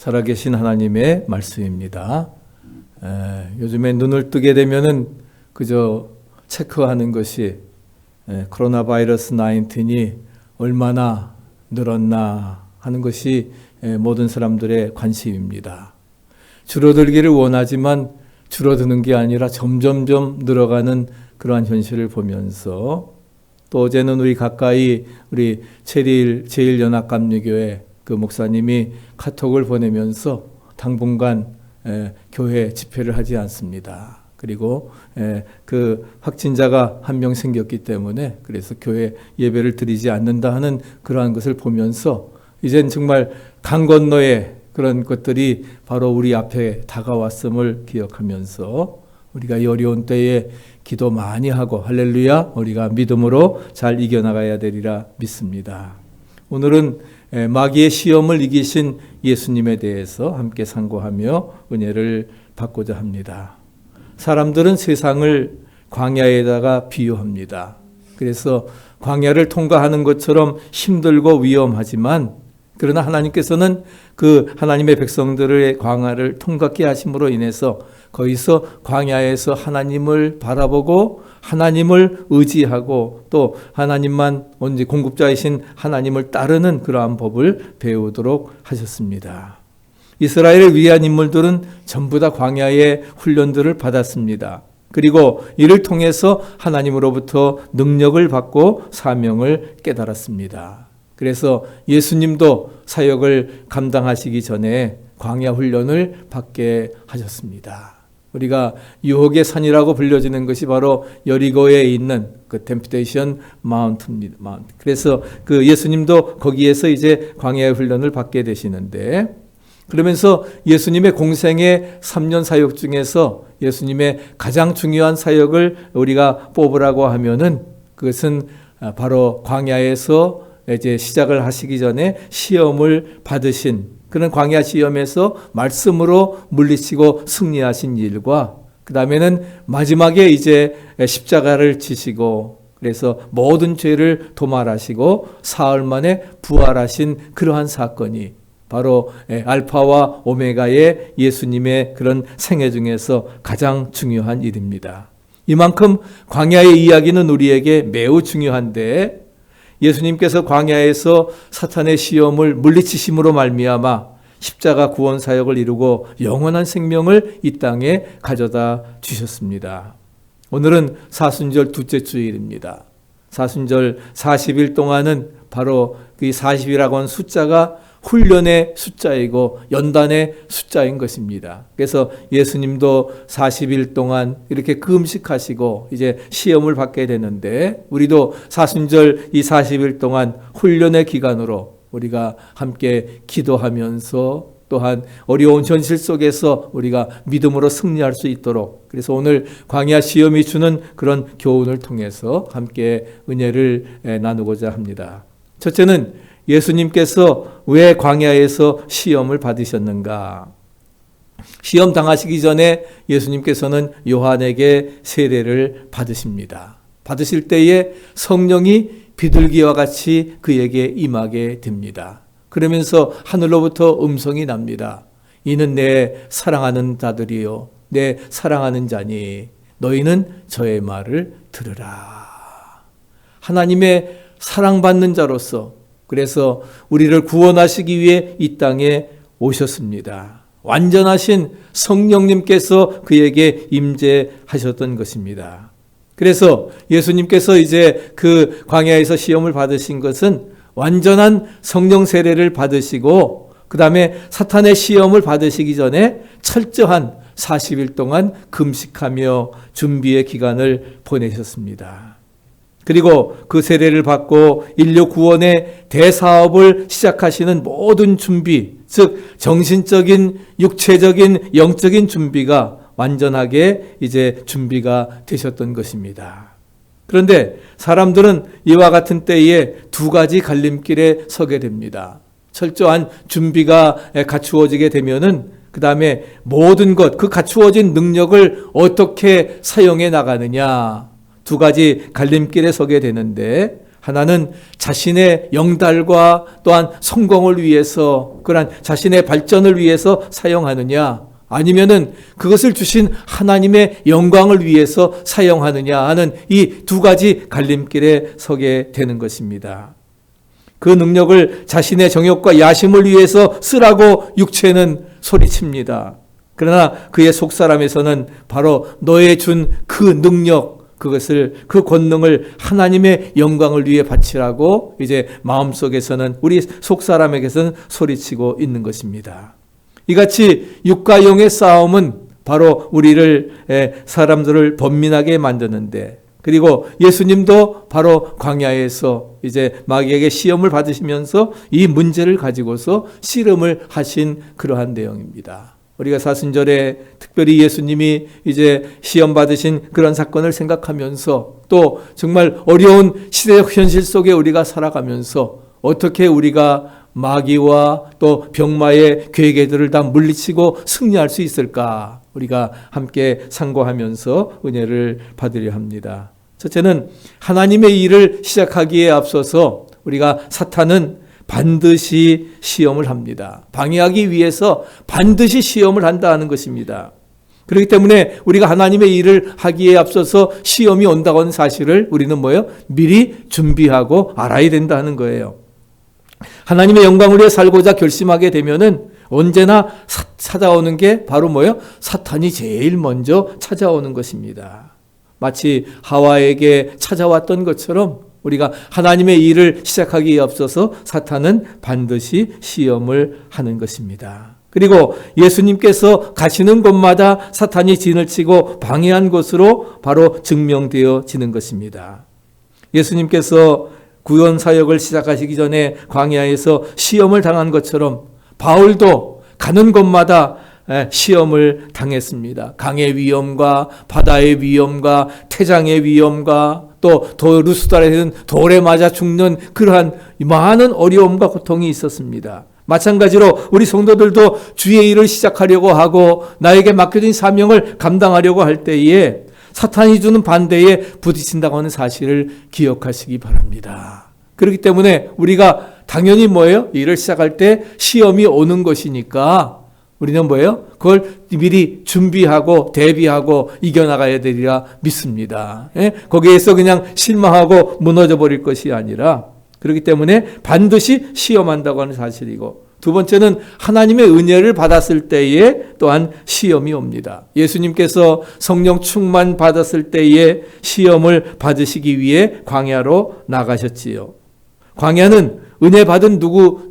살아계신 하나님의 말씀입니다. 요즘에 눈을 뜨게 되면은 그저 체크하는 것이 코로나 바이러스 19이 얼마나 늘었나 하는 것이 모든 사람들의 관심입니다. 줄어들기를 원하지만 줄어드는 게 아니라 점점점 늘어가는 그러한 현실을 보면서, 또 어제는 우리 가까이 우리 체리일 제1연합감리교회 그 목사님이 카톡을 보내면서 당분간 교회 집회를 하지 않습니다. 그리고 그 확진자가 한 명 생겼기 때문에 그래서 교회 예배를 드리지 않는다 하는 그러한 것을 보면서, 이젠 정말 강 건너에 그런 것들이 바로 우리 앞에 다가왔음을 기억하면서 우리가 이 어려운 때에 기도 많이 하고 할렐루야 우리가 믿음으로 잘 이겨나가야 되리라 믿습니다. 오늘은 마귀의 시험을 이기신 예수님에 대해서 함께 상고하며 은혜를 받고자 합니다. 사람들은 세상을 광야에다가 비유합니다. 그래서 광야를 통과하는 것처럼 힘들고 위험하지만, 그러나 하나님께서는 그 하나님의 백성들의 광야를 통과케 하심으로 인해서 거기서 광야에서 하나님을 바라보고 하나님을 의지하고 또 하나님만 온전히 공급자이신 하나님을 따르는 그러한 법을 배우도록 하셨습니다. 이스라엘을 위한 인물들은 전부 다 광야의 훈련들을 받았습니다. 그리고 이를 통해서 하나님으로부터 능력을 받고 사명을 깨달았습니다. 그래서 예수님도 사역을 감당하시기 전에 광야 훈련을 받게 하셨습니다. 우리가 유혹의 산이라고 불려지는 것이 바로 여리고에 있는 그 템프테이션 마운트입니다. 그래서 그 예수님도 거기에서 이제 광야의 훈련을 받게 되시는데, 그러면서 예수님의 공생의 3년 사역 중에서 예수님의 가장 중요한 사역을 우리가 뽑으라고 하면은 그것은 바로 광야에서 이제 시작을 하시기 전에 시험을 받으신 그런 광야 시험에서 말씀으로 물리치고 승리하신 일과, 그 다음에는 마지막에 이제 십자가를 지시고 그래서 모든 죄를 도말하시고 사흘 만에 부활하신 그러한 사건이 바로 알파와 오메가의 예수님의 그런 생애 중에서 가장 중요한 일입니다. 이만큼 광야의 이야기는 우리에게 매우 중요한데, 예수님께서 광야에서 사탄의 시험을 물리치심으로 말미암아 십자가 구원 사역을 이루고 영원한 생명을 이 땅에 가져다 주셨습니다. 오늘은 사순절 둘째 주일입니다. 사순절 40일 동안은 바로 그 40이라고 하는 숫자가 훈련의 숫자이고 연단의 숫자인 것입니다. 그래서 예수님도 40일 동안 이렇게 금식하시고 이제 시험을 받게 되는데, 우리도 사순절 이 40일 동안 훈련의 기간으로 우리가 함께 기도하면서 또한 어려운 현실 속에서 우리가 믿음으로 승리할 수 있도록, 그래서 오늘 광야 시험이 주는 그런 교훈을 통해서 함께 은혜를 나누고자 합니다. 첫째는 예수님께서 왜 광야에서 시험을 받으셨는가? 시험 당하시기 전에 예수님께서는 요한에게 세례를 받으십니다. 받으실 때에 성령이 비둘기와 같이 그에게 임하게 됩니다. 그러면서 하늘로부터 음성이 납니다. 이는 내 사랑하는 자들이요 내 사랑하는 자니 너희는 저의 말을 들으라. 하나님의 사랑받는 자로서, 그래서 우리를 구원하시기 위해 이 땅에 오셨습니다. 완전하신 성령님께서 그에게 임재하셨던 것입니다. 그래서 예수님께서 이제 그 광야에서 시험을 받으신 것은 완전한 성령 세례를 받으시고, 그 다음에 사탄의 시험을 받으시기 전에 철저한 40일 동안 금식하며 준비의 기간을 보내셨습니다. 그리고 그 세례를 받고 인류 구원의 대사업을 시작하시는 모든 준비, 즉 정신적인, 육체적인, 영적인 준비가 완전하게 이제 준비가 되셨던 것입니다. 그런데 사람들은 이와 같은 때에 두 가지 갈림길에 서게 됩니다. 철저한 준비가 갖추어지게 되면은 그 다음에 모든 것, 그 갖추어진 능력을 어떻게 사용해 나가느냐, 두 가지 갈림길에 서게 되는데, 하나는 자신의 영달과 또한 성공을 위해서, 그러한 자신의 발전을 위해서 사용하느냐, 아니면은 그것을 주신 하나님의 영광을 위해서 사용하느냐 하는 이 두 가지 갈림길에 서게 되는 것입니다. 그 능력을 자신의 정욕과 야심을 위해서 쓰라고 육체는 소리칩니다. 그러나 그의 속사람에서는 바로 너의 준 그 능력, 그 권능을 하나님의 영광을 위해 바치라고 이제 마음속에서는, 우리 속사람에게서는 소리치고 있는 것입니다. 이같이 육과 영의 싸움은 바로 우리를, 사람들을 번민하게 만드는데, 그리고 예수님도 바로 광야에서 이제 마귀에게 시험을 받으시면서 이 문제를 가지고서 씨름을 하신 그러한 내용입니다. 우리가 사순절에 특별히 예수님이 이제 시험 받으신 그런 사건을 생각하면서, 또 정말 어려운 시대적 현실 속에 우리가 살아가면서 어떻게 우리가 마귀와 또 병마의 괴계들을 다 물리치고 승리할 수 있을까, 우리가 함께 상고하면서 은혜를 받으려 합니다. 첫째는 하나님의 일을 시작하기에 앞서서 우리가 사탄은 반드시 시험을 합니다. 방해하기 위해서 반드시 시험을 한다는 것입니다. 그렇기 때문에 우리가 하나님의 일을 하기에 앞서서 시험이 온다고 하는 사실을 우리는 미리 준비하고 알아야 된다는 거예요. 하나님의 영광을 위해 살고자 결심하게 되면은 언제나 찾아오는 게 바로 사탄이 제일 먼저 찾아오는 것입니다. 마치 하와에게 찾아왔던 것처럼 우리가 하나님의 일을 시작하기에 앞서서 사탄은 반드시 시험을 하는 것입니다. 그리고 예수님께서 가시는 곳마다 사탄이 진을 치고 방해한 것으로 바로 증명되어지는 것입니다. 예수님께서 구원 사역을 시작하시기 전에 광야에서 시험을 당한 것처럼 바울도 가는 곳마다 시험을 당했습니다. 강의 위험과 바다의 위험과 태장의 위험과 또 루스드라에서는 돌에 맞아 죽는 그러한 많은 어려움과 고통이 있었습니다. 마찬가지로 우리 성도들도 주의 일을 시작하려고 하고 나에게 맡겨진 사명을 감당하려고 할 때에 사탄이 주는 반대에 부딪힌다고 하는 사실을 기억하시기 바랍니다. 그렇기 때문에 우리가 당연히 일을 시작할 때 시험이 오는 것이니까 우리는 그걸 미리 준비하고 대비하고 이겨나가야 되리라 믿습니다. 거기에서 그냥 실망하고 무너져 버릴 것이 아니라, 그렇기 때문에 반드시 시험한다고 하는 사실이고, 두 번째는 하나님의 은혜를 받았을 때에 또한 시험이 옵니다. 예수님께서 성령 충만 받았을 때에 시험을 받으시기 위해 광야로 나가셨지요. 광야는 은혜 받은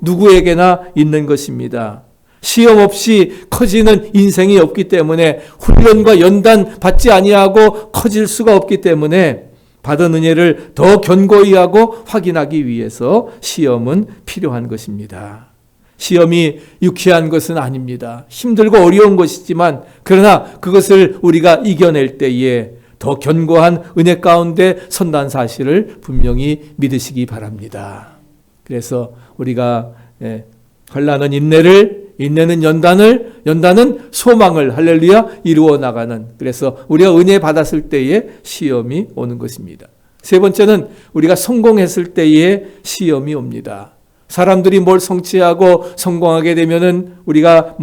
누구에게나 있는 것입니다. 시험 없이 커지는 인생이 없기 때문에, 훈련과 연단 받지 아니하고 커질 수가 없기 때문에 받은 은혜를 더 견고히 하고 확인하기 위해서 시험은 필요한 것입니다. 시험이 유쾌한 것은 아닙니다. 힘들고 어려운 것이지만, 그러나 그것을 우리가 이겨낼 때에 더 견고한 은혜 가운데 선다는 사실을 분명히 믿으시기 바랍니다. 그래서 우리가 환난은 인내는 연단은 소망을 할렐루야 이루어 나가는, 그래서 우리가 은혜 받았을 때에 시험이 오는 것입니다. 세 번째는 우리가 성공했을 때에 시험이 옵니다. 사람들이 뭘 성취하고 성공하게 되면은 우리가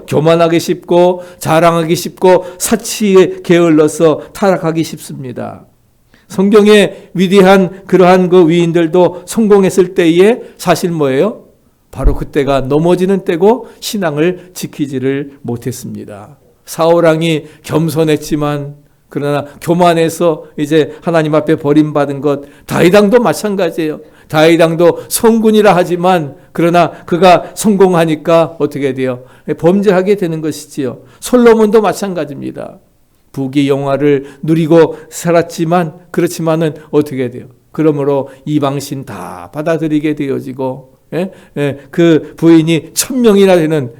교만하기 쉽고 자랑하기 쉽고 사치에 게을러서 타락하기 쉽습니다. 성경의 위대한 그러한 그 위인들도 성공했을 때에 사실 바로 그때가 넘어지는 때고 신앙을 지키지를 못했습니다. 사울왕이 겸손했지만, 그러나 교만해서 이제 하나님 앞에 버림받은 것, 다윗왕도 마찬가지예요. 다윗왕도 성군이라 하지만 그러나 그가 성공하니까 어떻게 돼요? 범죄하게 되는 것이지요. 솔로몬도 마찬가지입니다. 부귀 영화를 누리고 살았지만, 그렇지만은 어떻게 돼요? 그러므로 이방신 다 받아들이게 되어지고, 그 부인이 1000명이나 되는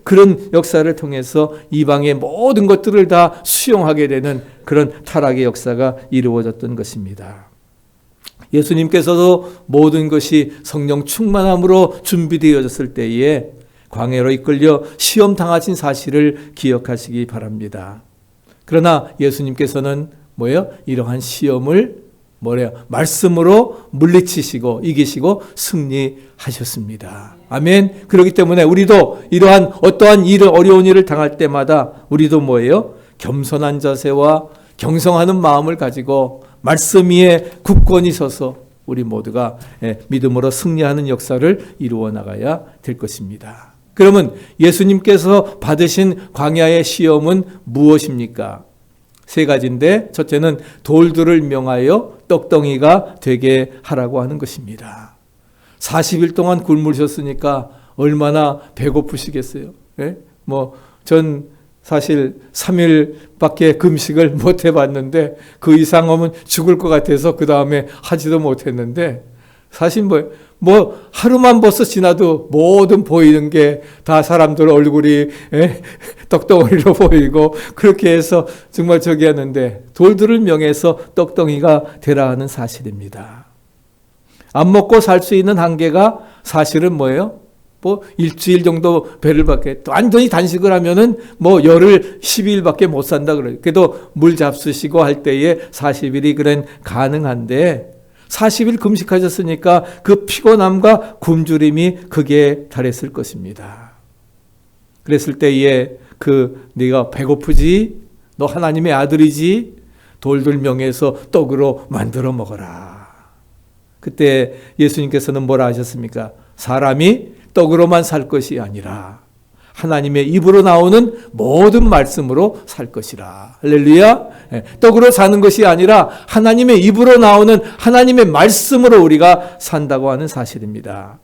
그런 역사를 통해서 이방의 모든 것들을 다 수용하게 되는 그런 타락의 역사가 이루어졌던 것입니다. 예수님께서도 모든 것이 성령 충만함으로 준비되어졌을 때에 광야로 이끌려 시험 당하신 사실을 기억하시기 바랍니다. 그러나 예수님께서는 이러한 시험을 말씀으로 물리치시고 이기시고 승리하셨습니다. 아멘. 그렇기 때문에 우리도 이러한 어떠한 일을, 어려운 일을 당할 때마다 우리도 겸손한 자세와 경성하는 마음을 가지고 말씀 위에 굳건히 서서 우리 모두가 믿음으로 승리하는 역사를 이루어 나가야 될 것입니다. 그러면 예수님께서 받으신 광야의 시험은 무엇입니까? 세 가지인데, 첫째는 돌들을 명하여 떡덩이가 되게 하라고 하는 것입니다. 40일 동안 굶으셨으니까 얼마나 배고프시겠어요? 전 사실 3일밖에 금식을 못 해봤는데 그 이상하면 죽을 것 같아서 그 다음에 하지도 못했는데, 사실 하루만 벌써 지나도 모든 보이는 게 다 사람들 얼굴이 떡덩이로 보이고, 그렇게 해서 정말 저기 하는데 돌들을 명해서 떡덩이가 되라 하는 사실입니다. 안 먹고 살 수 있는 한계가 사실은 일주일 정도 배를 밖에, 완전히 단식을 하면은 열흘 12일밖에 못 산다 그래요. 그래도 물 잡수시고 할 때에 40일이 그런 가능한데, 40일 금식하셨으니까 그 피곤함과 굶주림이 극에 달했을 것입니다. 그랬을 때에 네가 배고프지? 너 하나님의 아들이지? 돌들 명해서 떡으로 만들어 먹어라. 그때 예수님께서는 뭐라 하셨습니까? 사람이 떡으로만 살 것이 아니라 하나님의 입으로 나오는 모든 말씀으로 살 것이라. 할렐루야. 떡으로 사는 것이 아니라 하나님의 입으로 나오는 하나님의 말씀으로 우리가 산다고 하는 사실입니다.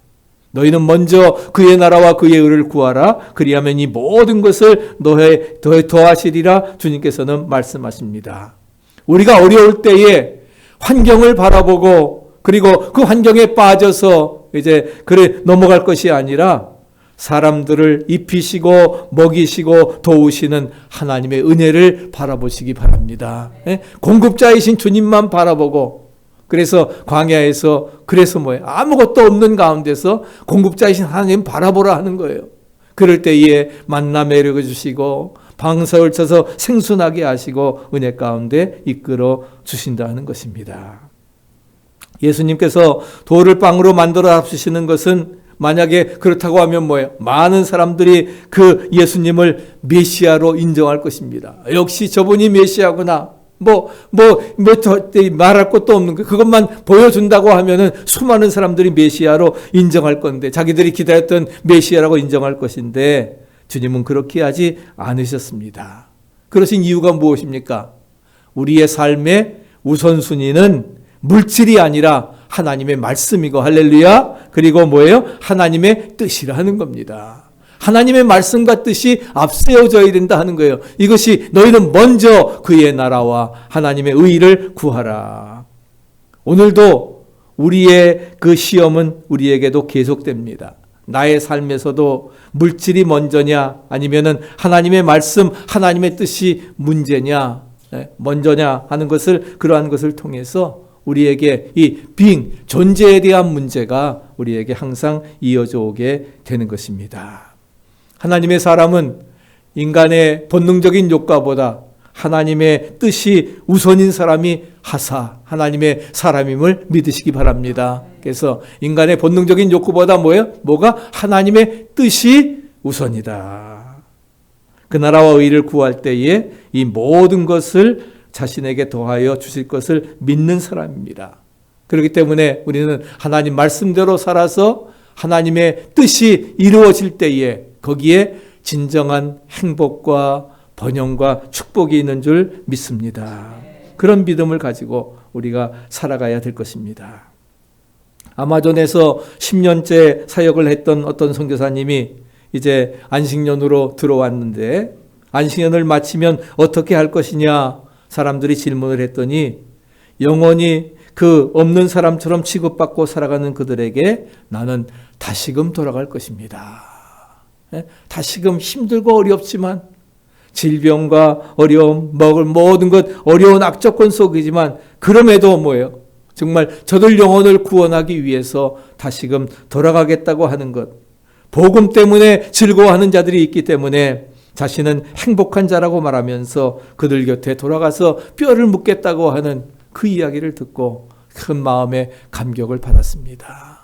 너희는 먼저 그의 나라와 그의 의를 구하라. 그리하면 이 모든 것을 너에 더하시리라. 주님께서는 말씀하십니다. 우리가 어려울 때에 환경을 바라보고 그리고 그 환경에 빠져서 넘어갈 것이 아니라 사람들을 입히시고 먹이시고 도우시는 하나님의 은혜를 바라보시기 바랍니다. 공급자이신 주님만 바라보고, 그래서 광야에서 아무것도 없는 가운데서 공급자이신 하나님 바라보라 하는 거예요. 그럴 때에 만나 매력을 주시고 방석을 쳐서 생순하게 하시고 은혜 가운데 이끌어 주신다는 것입니다. 예수님께서 돌을 빵으로 만들어 합치시는 것은, 만약에 그렇다고 하면 많은 사람들이 그 예수님을 메시아로 인정할 것입니다. 역시 저분이 메시아구나. 말할 것도 없는 거. 그것만 보여준다고 하면은 수많은 사람들이 메시아로 인정할 건데, 자기들이 기다렸던 메시아라고 인정할 것인데, 주님은 그렇게 하지 않으셨습니다. 그러신 이유가 무엇입니까? 우리의 삶의 우선순위는 물질이 아니라 하나님의 말씀이고, 할렐루야. 그리고 하나님의 뜻이라는 겁니다. 하나님의 말씀과 뜻이 앞세워져야 된다 하는 거예요. 이것이 너희는 먼저 그의 나라와 하나님의 의를 구하라. 오늘도 우리의 그 시험은 우리에게도 계속됩니다. 나의 삶에서도 물질이 먼저냐, 아니면은 하나님의 말씀, 하나님의 뜻이 문제냐, 먼저냐 하는 것을, 그러한 것을 통해서 우리에게 이 존재에 대한 문제가 우리에게 항상 이어져 오게 되는 것입니다. 하나님의 사람은 인간의 본능적인 욕구보다 하나님의 뜻이 우선인 사람이 하나님의 사람임을 믿으시기 바랍니다. 그래서 인간의 본능적인 욕구보다 뭐가? 하나님의 뜻이 우선이다. 그 나라와 의를 구할 때에 이 모든 것을 자신에게 더하여 주실 것을 믿는 사람입니다. 그렇기 때문에 우리는 하나님 말씀대로 살아서 하나님의 뜻이 이루어질 때에 거기에 진정한 행복과 번영과 축복이 있는 줄 믿습니다. 그런 믿음을 가지고 우리가 살아가야 될 것입니다. 아마존에서 10년째 사역을 했던 어떤 선교사님이 이제 안식년으로 들어왔는데, 안식년을 마치면 어떻게 할 것이냐 사람들이 질문을 했더니, 영원히 그 없는 사람처럼 취급받고 살아가는 그들에게 나는 다시금 돌아갈 것입니다. 다시금 힘들고 어렵지만, 질병과 어려움, 먹을 모든 것 어려운 악조건 속이지만, 그럼에도 정말 저들 영혼을 구원하기 위해서 다시금 돌아가겠다고 하는 것. 복음 때문에 즐거워하는 자들이 있기 때문에 자신은 행복한 자라고 말하면서 그들 곁에 돌아가서 뼈를 묻겠다고 하는 그 이야기를 듣고 큰 마음의 감격을 받았습니다.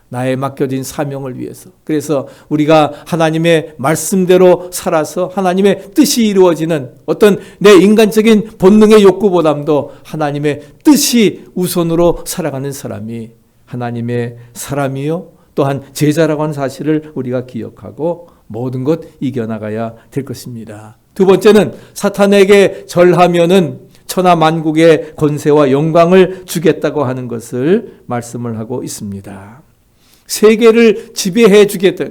나의 맡겨진 사명을 위해서. 그래서 우리가 하나님의 말씀대로 살아서 하나님의 뜻이 이루어지는 어떤 내 인간적인 본능의 욕구보다도 하나님의 뜻이 우선으로 살아가는 사람이 하나님의 사람이요 또한 제자라고 하는 사실을 우리가 기억하고 모든 것 이겨나가야 될 것입니다. 두 번째는 사탄에게 절하면은 천하 만국의 권세와 영광을 주겠다고 하는 것을 말씀을 하고 있습니다. 세계를 지배해 주겠다.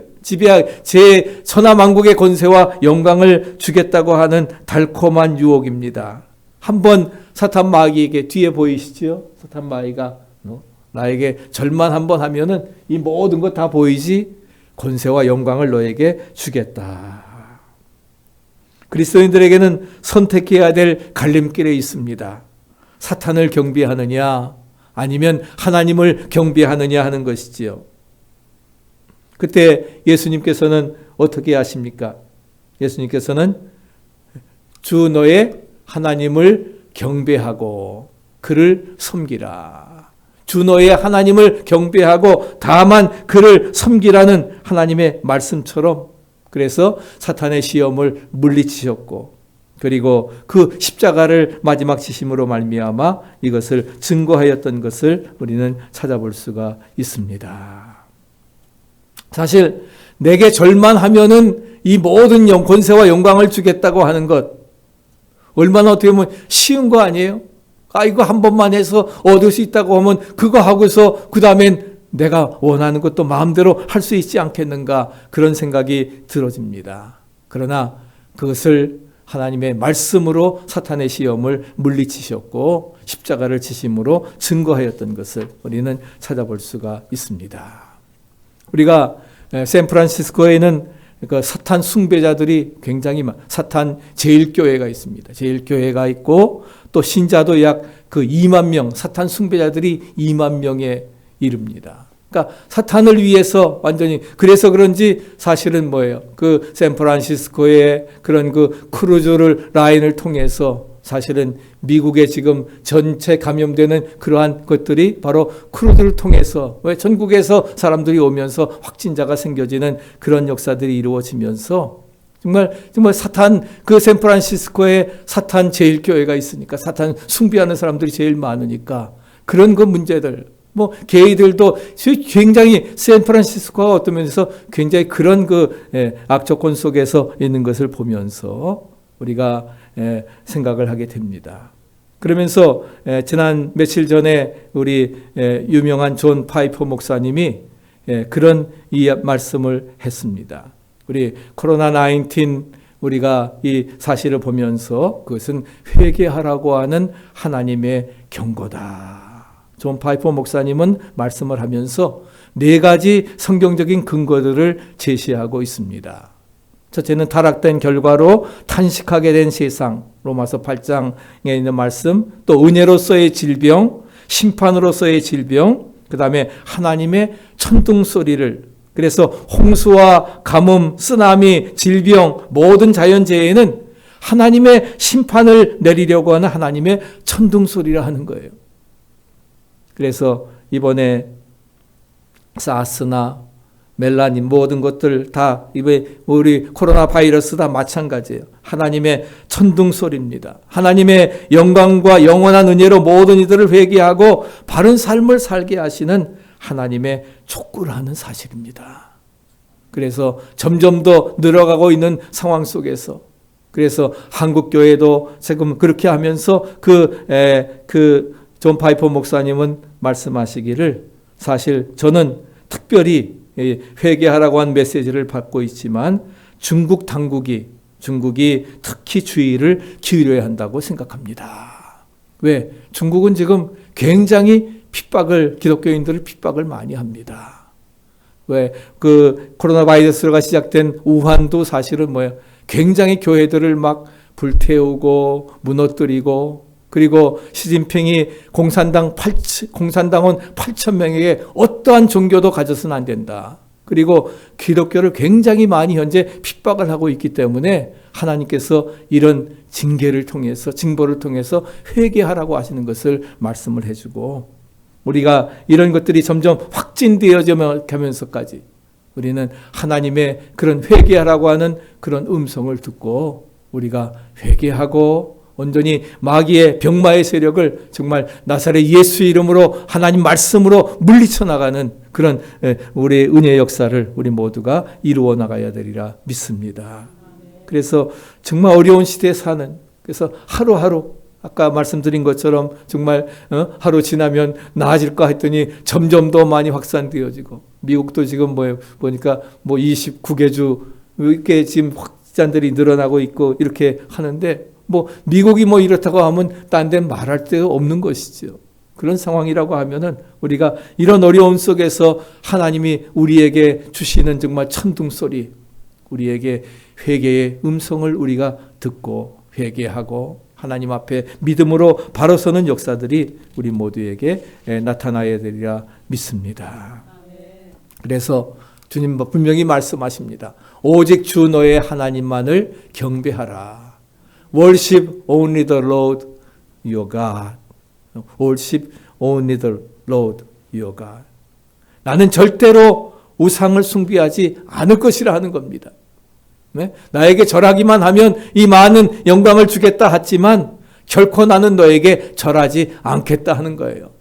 제 천하 만국의 권세와 영광을 주겠다고 하는 달콤한 유혹입니다. 한번 사탄 마귀에게 뒤에 보이시죠? 사탄 마귀가 나에게 절만 한번 하면은 이 모든 것 다 보이지? 권세와 영광을 너에게 주겠다. 그리스도인들에게는 선택해야 될 갈림길에 있습니다. 사탄을 경배하느냐 아니면 하나님을 경배하느냐 하는 것이지요. 그때 예수님께서는 어떻게 하십니까? 예수님께서는 주 너의 하나님을 경배하고 그를 섬기라. 주 너의 하나님을 경배하고 다만 그를 섬기라는 하나님의 말씀처럼 그래서 사탄의 시험을 물리치셨고 그리고 그 십자가를 마지막 지심으로 말미암아 이것을 증거하였던 것을 우리는 찾아볼 수가 있습니다. 사실 내게 절만 하면은 이 모든 권세와 영광을 주겠다고 하는 것 얼마나 어떻게 보면 쉬운 거 아니에요? 이거 한 번만 해서 얻을 수 있다고 하면 그거 하고서 그 다음엔 내가 원하는 것도 마음대로 할 수 있지 않겠는가 그런 생각이 들어집니다. 그러나 그것을 하나님의 말씀으로 사탄의 시험을 물리치셨고 십자가를 지심으로 증거하였던 것을 우리는 찾아볼 수가 있습니다. 우리가 샌프란시스코에는 그 사탄 숭배자들이 굉장히 사탄 제일교회가 있습니다. 제일교회가 있고 또 신자도 약 그 2만 명 사탄 숭배자들이 2만 명에 이릅니다. 그러니까 사탄을 위해서 완전히 그래서 그런지 사실은 뭐예요? 그 샌프란시스코의 그런 그 크루즈를 라인을 통해서 사실은 미국에 지금 전체 감염되는 그러한 것들이 바로 크루즈를 통해서 왜 전국에서 사람들이 오면서 확진자가 생겨지는 그런 역사들이 이루어지면서 정말 사탄 그 샌프란시스코에 사탄 제일교회가 있으니까 사탄 숭배하는 사람들이 제일 많으니까 그런 그 문제들 뭐 게이들도 굉장히 샌프란시스코가 어떤 면에서 굉장히 그런 그 악조건 속에서 있는 것을 보면서 우리가 생각을 하게 됩니다. 그러면서 지난 며칠 전에 우리 유명한 존 파이퍼 목사님이 그런 이 말씀을 했습니다. 우리 코로나19 우리가 이 사실을 보면서 그것은 회개하라고 하는 하나님의 경고다. 존 파이퍼 목사님은 말씀을 하면서 4가지 성경적인 근거들을 제시하고 있습니다. 첫째는 타락된 결과로 탄식하게 된 세상, 로마서 8장에 있는 말씀, 또 은혜로서의 질병, 심판으로서의 질병, 그 다음에 하나님의 천둥소리를, 그래서 홍수와 가뭄, 쓰나미, 질병, 모든 자연재해는 하나님의 심판을 내리려고 하는 하나님의 천둥소리라 하는 거예요. 그래서 이번에 사스나 멜라닌 모든 것들 다 우리 코로나 바이러스 다 마찬가지예요. 하나님의 천둥소리입니다. 하나님의 영광과 영원한 은혜로 모든 이들을 회개하고 바른 삶을 살게 하시는 하나님의 촉구라는 사실입니다. 그래서 점점 더 늘어가고 있는 상황 속에서 그래서 한국교회도 지금 그렇게 하면서 존 파이퍼 목사님은 말씀하시기를 사실 저는 특별히 회개하라고 한 메시지를 받고 있지만 중국 당국이 특히 주의를 기울여야 한다고 생각합니다. 왜? 중국은 지금 굉장히 기독교인들을 핍박을 많이 합니다. 왜? 그 코로나 바이러스가 시작된 우한도 사실은 뭐예요? 굉장히 교회들을 막 불태우고 무너뜨리고 그리고 시진핑이 공산당원 8,000명에게 어떠한 종교도 가져서는 안 된다. 그리고 기독교를 굉장히 많이 현재 핍박을 하고 있기 때문에 하나님께서 이런 징보를 통해서 회개하라고 하시는 것을 말씀을 해주고 우리가 이런 것들이 점점 확진되어져 가면서까지 우리는 하나님의 그런 회개하라고 하는 그런 음성을 듣고 우리가 회개하고 온전히 마귀의 병마의 세력을 정말 나사렛 예수 이름으로 하나님 말씀으로 물리쳐 나가는 그런 우리의 은혜의 역사를 우리 모두가 이루어 나가야 되리라 믿습니다. 그래서 정말 어려운 시대에 사는, 그래서 하루하루 아까 말씀드린 것처럼 정말 하루 지나면 나아질까 했더니 점점 더 많이 확산되어지고, 미국도 지금 보니까 29개 주 이렇게 지금 확산들이 늘어나고 있고 이렇게 하는데, 미국이 이렇다고 하면 딴 데 말할 데가 없는 것이죠. 그런 상황이라고 하면은 우리가 이런 어려움 속에서 하나님이 우리에게 주시는 정말 천둥소리, 우리에게 회개의 음성을 우리가 듣고 회개하고 하나님 앞에 믿음으로 바로 서는 역사들이 우리 모두에게 나타나야 되리라 믿습니다. 그래서 주님 분명히 말씀하십니다. 오직 주 너의 하나님만을 경배하라. Worship only the Lord your God. Worship only the Lord your God. 나는 절대로 우상을 숭배하지 않을 것이라 하는 겁니다. 네? 나에게 절하기만 하면 이 많은 영광을 주겠다 했지만 결코 나는 너에게 절하지 않겠다 하는 거예요.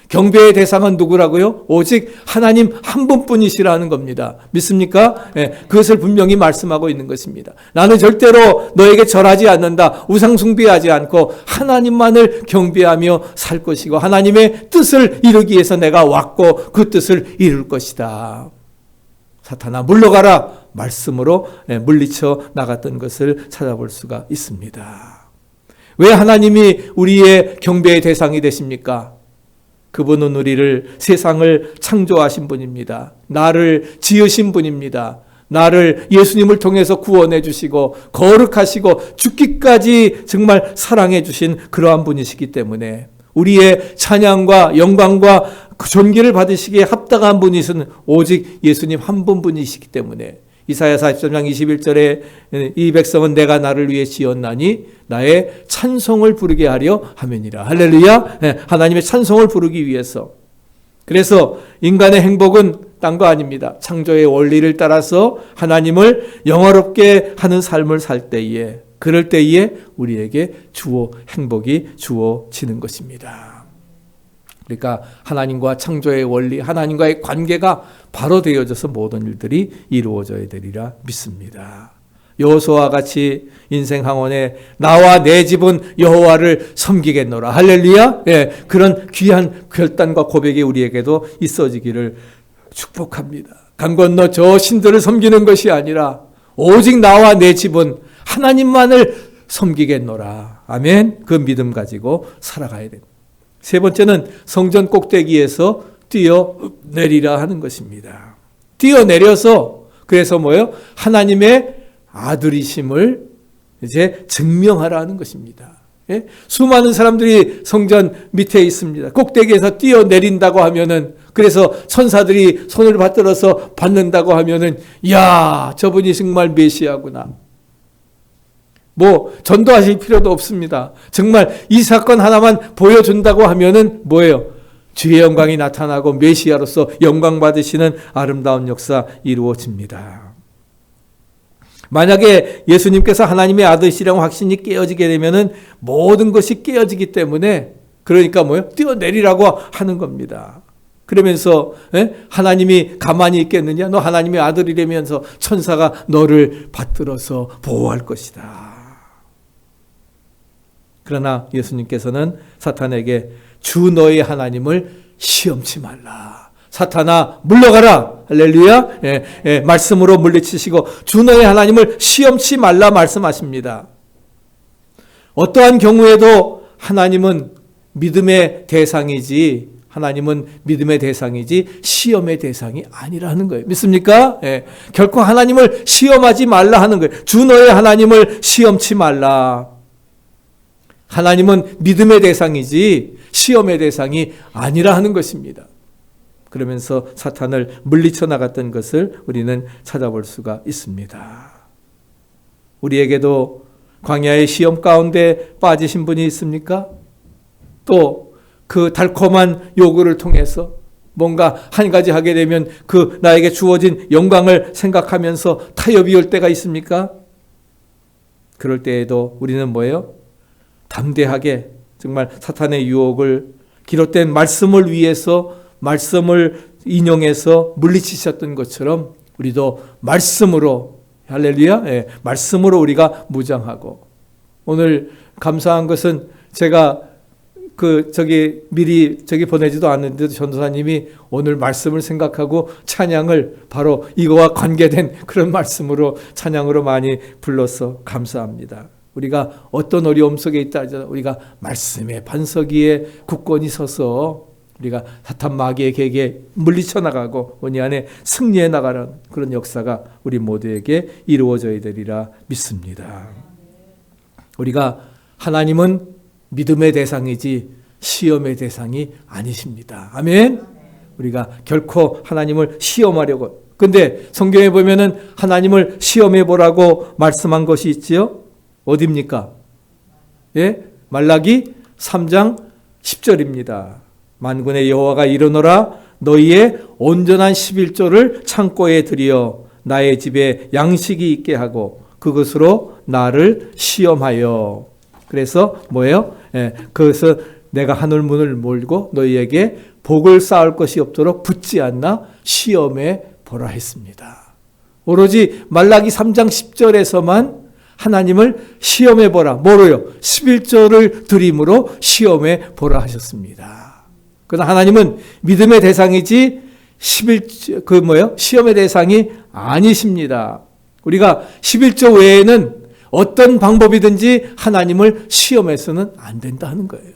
경배의 대상은 누구라고요? 오직 하나님 한 분뿐이시라는 겁니다. 믿습니까? 네, 그것을 분명히 말씀하고 있는 것입니다. 나는 절대로 너에게 절하지 않는다. 우상 숭배하지 않고 하나님만을 경배하며 살 것이고 하나님의 뜻을 이루기 위해서 내가 왔고 그 뜻을 이룰 것이다. 사탄아 물러가라 말씀으로 물리쳐 나갔던 것을 찾아볼 수가 있습니다. 왜 하나님이 우리의 경배의 대상이 되십니까? 그분은 우리를, 세상을 창조하신 분입니다. 나를 지으신 분입니다. 나를 예수님을 통해서 구원해 주시고 거룩하시고 죽기까지 정말 사랑해 주신 그러한 분이시기 때문에 우리의 찬양과 영광과 그 존귀를 받으시기에 합당한 분이신 오직 예수님 한 분뿐이시기 때문에 이사야 43장 21절에 이 백성은 내가 나를 위해 지었나니 나의 찬송을 부르게 하려 함이니라. 할렐루야. 하나님의 찬송을 부르기 위해서. 그래서 인간의 행복은 딴 거 아닙니다. 창조의 원리를 따라서 하나님을 영화롭게 하는 삶을 살 때에, 그럴 때에 우리에게 행복이 주어지는 것입니다. 그러니까 하나님과 창조의 원리, 하나님과의 관계가 바로 되어져서 모든 일들이 이루어져야 되리라 믿습니다. 여호수아와 같이 인생 항원에 나와 내 집은 여호와를 섬기겠노라. 할렐루야. 그런 귀한 결단과 고백이 우리에게도 있어지기를 축복합니다. 강 건너 저 신들을 섬기는 것이 아니라 오직 나와 내 집은 하나님만을 섬기겠노라. 아멘. 그 믿음 가지고 살아가야 됩니다. 세 번째는 성전 꼭대기에서 뛰어내리라 하는 것입니다. 뛰어내려서 그래서 하나님의 아들이심을 이제 증명하라 하는 것입니다. 수많은 사람들이 성전 밑에 있습니다. 꼭대기에서 뛰어내린다고 하면은, 그래서 천사들이 손을 받들어서 받는다고 하면은, 야, 저분이 정말 메시아구나. 전도하실 필요도 없습니다. 정말 이 사건 하나만 보여준다고 하면은 뭐예요? 주의 영광이 나타나고 메시아로서 영광 받으시는 아름다운 역사 이루어집니다. 만약에 예수님께서 하나님의 아들이시라고 확신이 깨어지게 되면은 모든 것이 깨어지기 때문에, 그러니까 뛰어내리라고 하는 겁니다. 그러면서 하나님이 가만히 있겠느냐? 너 하나님의 아들이라면서 천사가 너를 받들어서 보호할 것이다. 그러나 예수님께서는 사탄에게 주 너의 하나님을 시험치 말라. 사탄아 물러가라. 할렐루야. 말씀으로 물리치시고 주 너의 하나님을 시험치 말라 말씀하십니다. 어떠한 경우에도 하나님은 믿음의 대상이지 시험의 대상이 아니라는 거예요. 믿습니까? 결코 하나님을 시험하지 말라 하는 거예요. 주 너의 하나님을 시험치 말라. 하나님은 믿음의 대상이지 시험의 대상이 아니라 하는 것입니다. 그러면서 사탄을 물리쳐 나갔던 것을 우리는 찾아볼 수가 있습니다. 우리에게도 광야의 시험 가운데 빠지신 분이 있습니까? 또 그 달콤한 요구를 통해서 뭔가 한 가지 하게 되면 그 나에게 주어진 영광을 생각하면서 타협이 올 때가 있습니까? 그럴 때에도 우리는 뭐예요? 담대하게 정말 사탄의 유혹을 기록된 말씀을 위해서 말씀을 인용해서 물리치셨던 것처럼 우리도 말씀으로 할렐루야, 예, 말씀으로 우리가 무장하고. 오늘 감사한 것은 제가 미리 보내지도 않는데도 전도사님이 오늘 말씀을 생각하고 찬양을 바로 이거와 관계된 그런 말씀으로 찬양으로 많이 불러서 감사합니다. 우리가 어떤 어려움 속에 있다 하잖아요. 우리가 말씀의 반석 위에 굳건히 서서 우리가 사탄 마귀의 계획에 물리쳐 나가고 언니 안에 승리해 나가는 그런 역사가 우리 모두에게 이루어져야 되리라 믿습니다. 우리가 하나님은 믿음의 대상이지 시험의 대상이 아니십니다. 아멘. 우리가 결코 하나님을 시험하려고. 근데 성경에 보면은 하나님을 시험해 보라고 말씀한 것이 있지요. 어디입니까? 예? 말라기 3장 10절입니다. 만군의 여호와가 이르노라 너희의 온전한 11조를 창고에 들여 나의 집에 양식이 있게 하고 그것으로 나를 시험하여. 그래서 뭐예요? 예, 그것은 내가 하늘 문을 몰고 너희에게 복을 쌓을 것이 없도록 붙지 않나 시험해 보라 했습니다. 오로지 말라기 3장 10절에서만 하나님을 시험해 보라. 뭐로요? 11조를 드림으로 시험해 보라 하셨습니다. 그러나 하나님은 믿음의 대상이지 시험의 대상이 아니십니다. 우리가 11조 외에는 어떤 방법이든지 하나님을 시험해서는 안 된다 하는 거예요.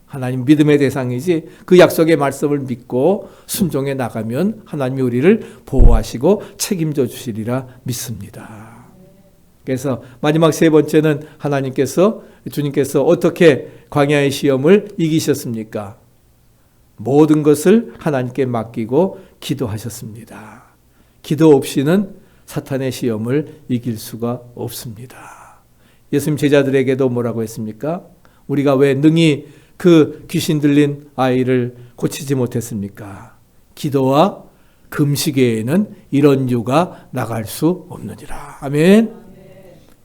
하나님 믿음의 대상이지 그 약속의 말씀을 믿고 순종해 나가면 하나님이 우리를 보호하시고 책임져 주시리라 믿습니다. 그래서 마지막 세 번째는 주님께서 어떻게 광야의 시험을 이기셨습니까? 모든 것을 하나님께 맡기고 기도하셨습니다. 기도 없이는 사탄의 시험을 이길 수가 없습니다. 예수님 제자들에게도 뭐라고 했습니까? 우리가 왜 능히 그 귀신 들린 아이를 고치지 못했습니까? 기도와 금식 외에는 이런 유가 나갈 수 없느니라. 아멘.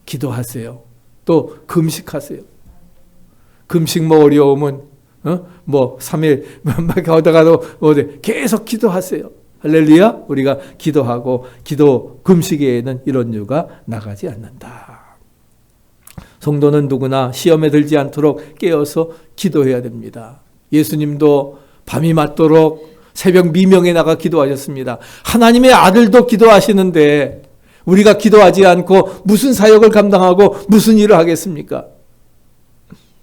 기도하세요. 또 금식하세요. 금식 어려우면 3일 막 하다가도 계속 기도하세요. 할렐루야. 우리가 기도하고 기도 금식 외에는 이런 유가 나가지 않는다. 성도는 누구나 시험에 들지 않도록 깨어서 기도해야 됩니다. 예수님도 밤이 맞도록 새벽 미명에 나가 기도하셨습니다. 하나님의 아들도 기도하시는데 우리가 기도하지 않고 무슨 사역을 감당하고 무슨 일을 하겠습니까?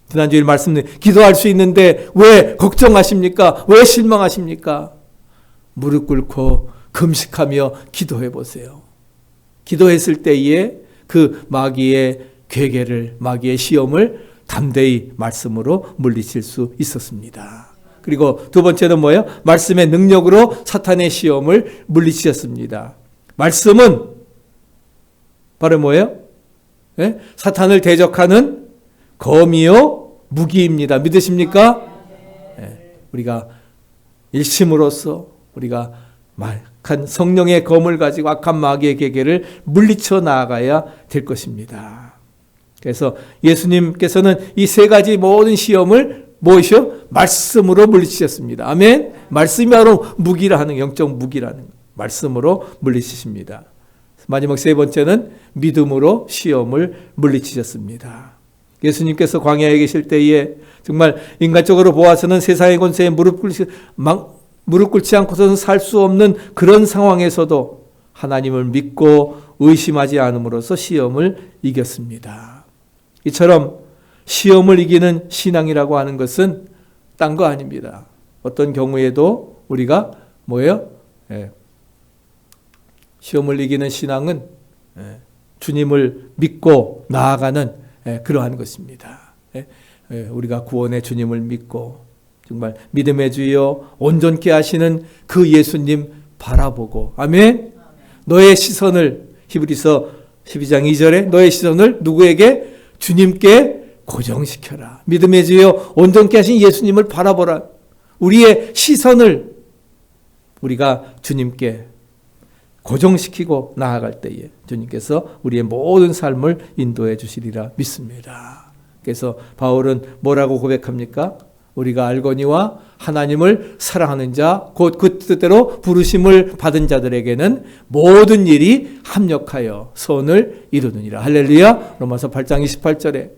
지난주에 말씀드린 기도할 수 있는데 왜 걱정하십니까? 왜 실망하십니까? 무릎 꿇고 금식하며 기도해 보세요. 기도했을 때에 그 마귀의 괴계를, 마귀의 시험을 담대히 말씀으로 물리칠 수 있었습니다. 그리고 두 번째는 뭐예요? 말씀의 능력으로 사탄의 시험을 물리치셨습니다. 말씀은 바로 뭐예요? 네? 사탄을 대적하는 검이요 무기입니다. 믿으십니까? 네. 우리가 일심으로써 우리가 악한 성령의 검을 가지고 악한 마귀의 계계를 물리쳐 나아가야 될 것입니다. 그래서 예수님께서는 이 세 가지 모든 시험을 무엇이요? 말씀으로 물리치셨습니다. 아멘. 말씀이 바로 무기라는 영적 무기라는 말씀으로 물리치십니다. 마지막 세 번째는 믿음으로 시험을 물리치셨습니다. 예수님께서 광야에 계실 때에 정말 인간적으로 보아서는 세상의 권세에 무릎 꿇지 않고서는 살 수 없는 그런 상황에서도 하나님을 믿고 의심하지 않음으로써 시험을 이겼습니다. 이처럼 시험을 이기는 신앙이라고 하는 것은 딴 거 아닙니다. 어떤 경우에도 우리가 뭐예요? 시험을 이기는 신앙은 주님을 믿고 나아가는 그러한 것입니다. 우리가 구원의 주님을 믿고 정말 믿음의 주여 온전케 하시는 그 예수님 바라보고 아멘. 너의 시선을 히브리서 12장 2절에 너의 시선을 누구에게? 주님께 고정시켜라. 믿음의 주여 온전케 하신 예수님을 바라보라. 우리의 시선을 우리가 주님께 고정시키고 나아갈 때에 주님께서 우리의 모든 삶을 인도해 주시리라 믿습니다. 그래서 바울은 뭐라고 고백합니까? 우리가 알거니와 하나님을 사랑하는 자, 곧 그 뜻대로 부르심을 받은 자들에게는 모든 일이 합력하여 선을 이루느니라. 할렐루야. 로마서 8장 28절에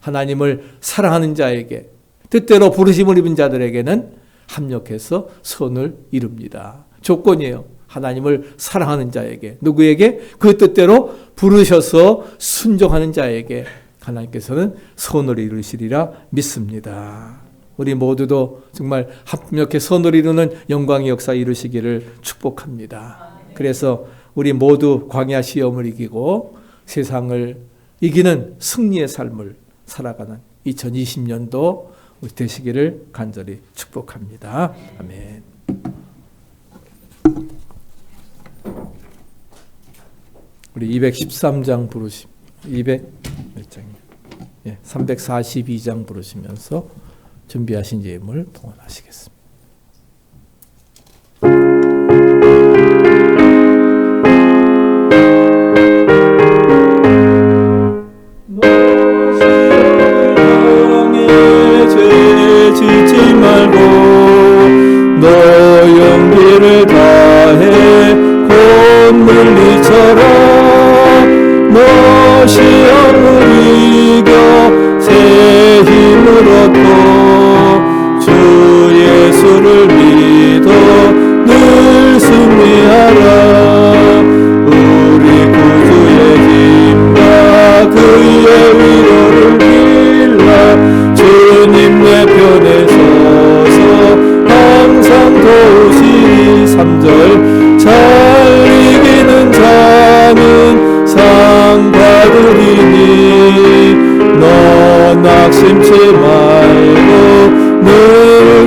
하나님을 사랑하는 자에게, 뜻대로 부르심을 입은 자들에게는 합력해서 선을 이룹니다. 조건이에요. 하나님을 사랑하는 자에게, 누구에게? 그 뜻대로 부르셔서 순종하는 자에게 하나님께서는 선을 이루시리라 믿습니다. 우리 모두도 정말 합력해 선을 이루는 영광의 역사 이루시기를 축복합니다. 그래서 우리 모두 광야 시험을 이기고 세상을 이기는 승리의 삶을 살아가는 2020년도 되시기를 간절히 축복합니다. 아멘. 우리 213장 부르심, 342장 부르시면서 준비하신 예물 봉헌하시겠습니다. 너 용기를 다해 곧 물리쳐라. 너 시험을 이겨 새 힘을 얻고 주 예수를 믿어 늘 승리하라. 우리 구주의 힘과 그의 위로를 빌라. 주님 내 편에 서서 항상 도우시리. 3절 잘 이기는 자는 상 받으리니 너 낙심치 말고 늘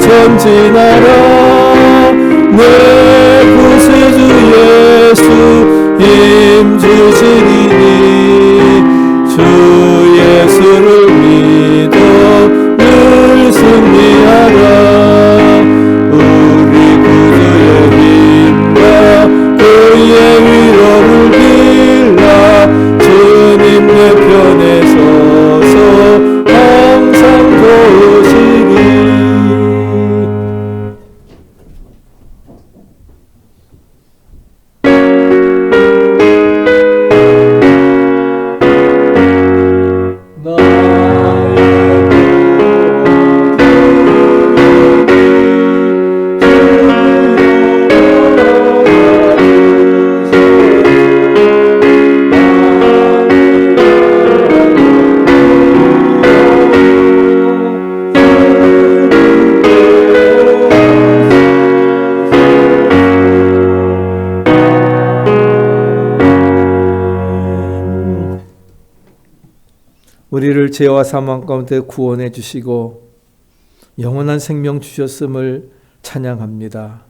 전진하라. 내 구세주 예수 힘 주시리니 주 예수를 믿어 늘 승리하라. 우리 구주의 힘과 그의 위로를 빌라. 주님 내 편에 서서 항상 도우시리. 우리를 죄와 사망 가운데 구원해 주시고 영원한 생명 주셨음을 찬양합니다.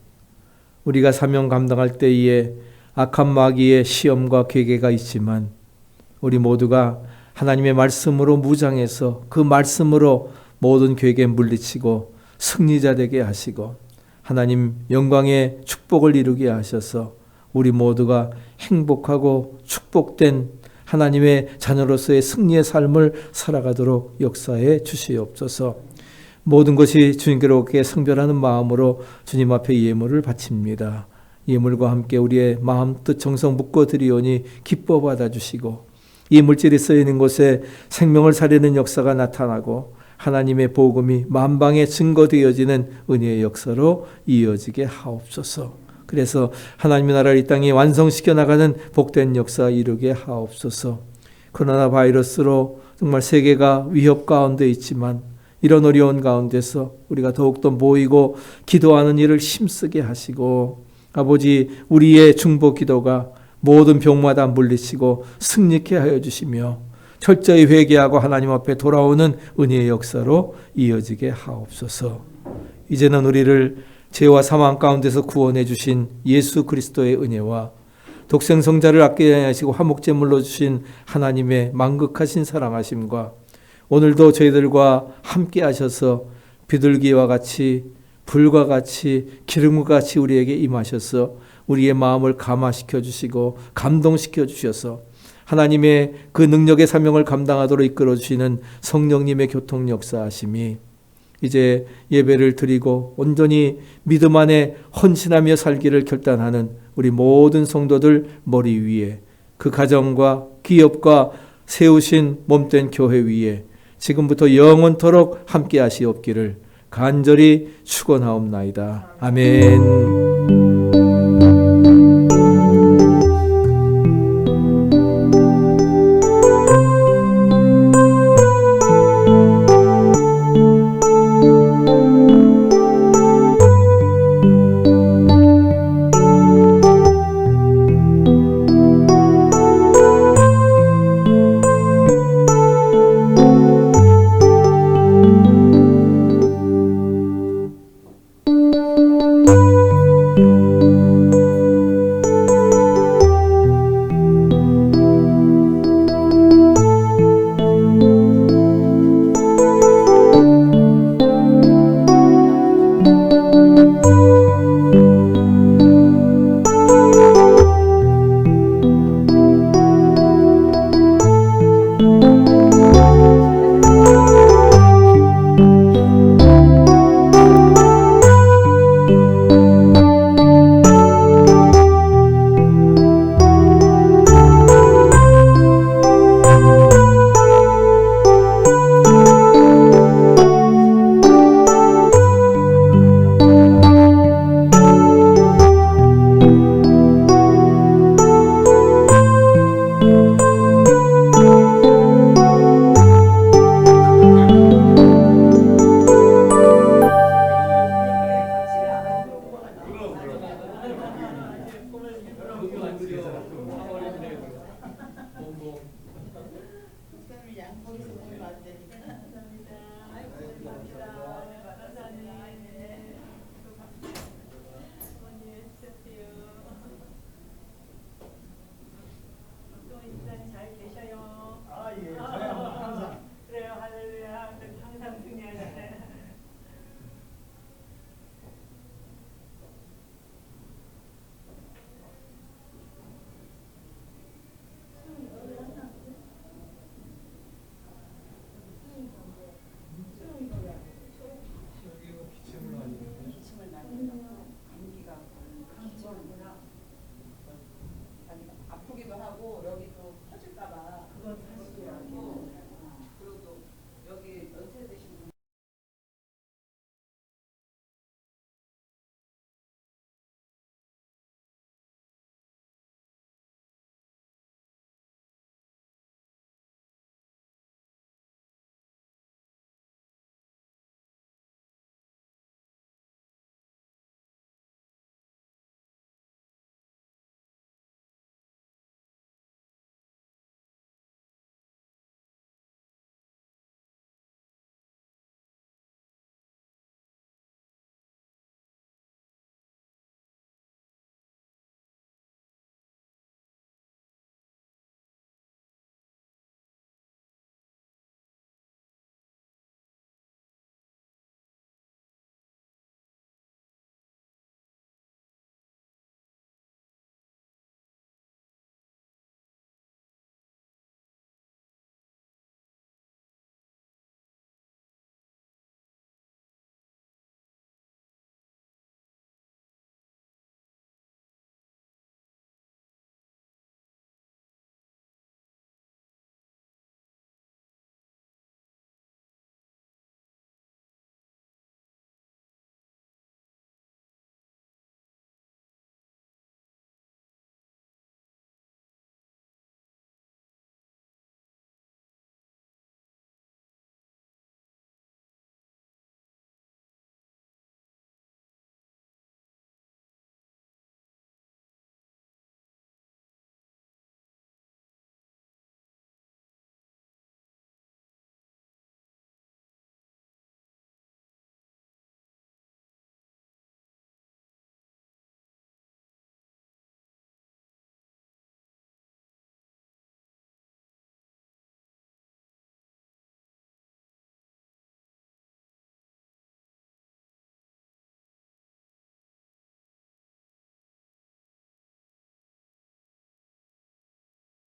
우리가 사명 감당할 때에 악한 마귀의 시험과 괴계가 있지만 우리 모두가 하나님의 말씀으로 무장해서 그 말씀으로 모든 괴계 물리치고 승리자 되게 하시고 하나님 영광의 축복을 이루게 하셔서 우리 모두가 행복하고 축복된 하나님의 자녀로서의 승리의 삶을 살아가도록 역사해 주시옵소서. 모든 것이 주님께롭게 성별하는 마음으로 주님 앞에 예물을 바칩니다. 예물과 함께 우리의 마음 뜻 정성 묶어 드리오니 기뻐 받아주시고 이 물질이 쓰이는 곳에 생명을 살리는 역사가 나타나고 하나님의 복음이 만방에 증거되어지는 은혜의 역사로 이어지게 하옵소서. 그래서 하나님의 나라를 이 땅에 완성시켜 나가는 복된 역사 이루게 하옵소서. 코로나 바이러스로 정말 세계가 위협 가운데 있지만 이런 어려운 가운데서 우리가 더욱더 모이고 기도하는 일을 힘쓰게 하시고 아버지 우리의 중보 기도가 모든 병마다 물리치고 승리케 하여 주시며 철저히 회개하고 하나님 앞에 돌아오는 은혜의 역사로 이어지게 하옵소서. 이제는 우리를 죄와 사망 가운데서 구원해 주신 예수 그리스도의 은혜와 독생성자를 아끼게 하시고 화목제물로 주신 하나님의 만극하신 사랑하심과 오늘도 저희들과 함께 하셔서 비둘기와 같이 불과 같이 기름과 같이 우리에게 임하셔서 우리의 마음을 감화시켜 주시고 감동시켜 주셔서 하나님의 그 능력의 사명을 감당하도록 이끌어 주시는 성령님의 교통 역사하심이 이제 예배를 드리고 온전히 믿음 안에 헌신하며 살기를 결단하는 우리 모든 성도들 머리 위에 그 가정과 기업과 세우신 몸된 교회 위에 지금부터 영원토록 함께 하시옵기를 간절히 축원하옵나이다. 아멘. 아프기도 하고 여기 또 터질까봐 그건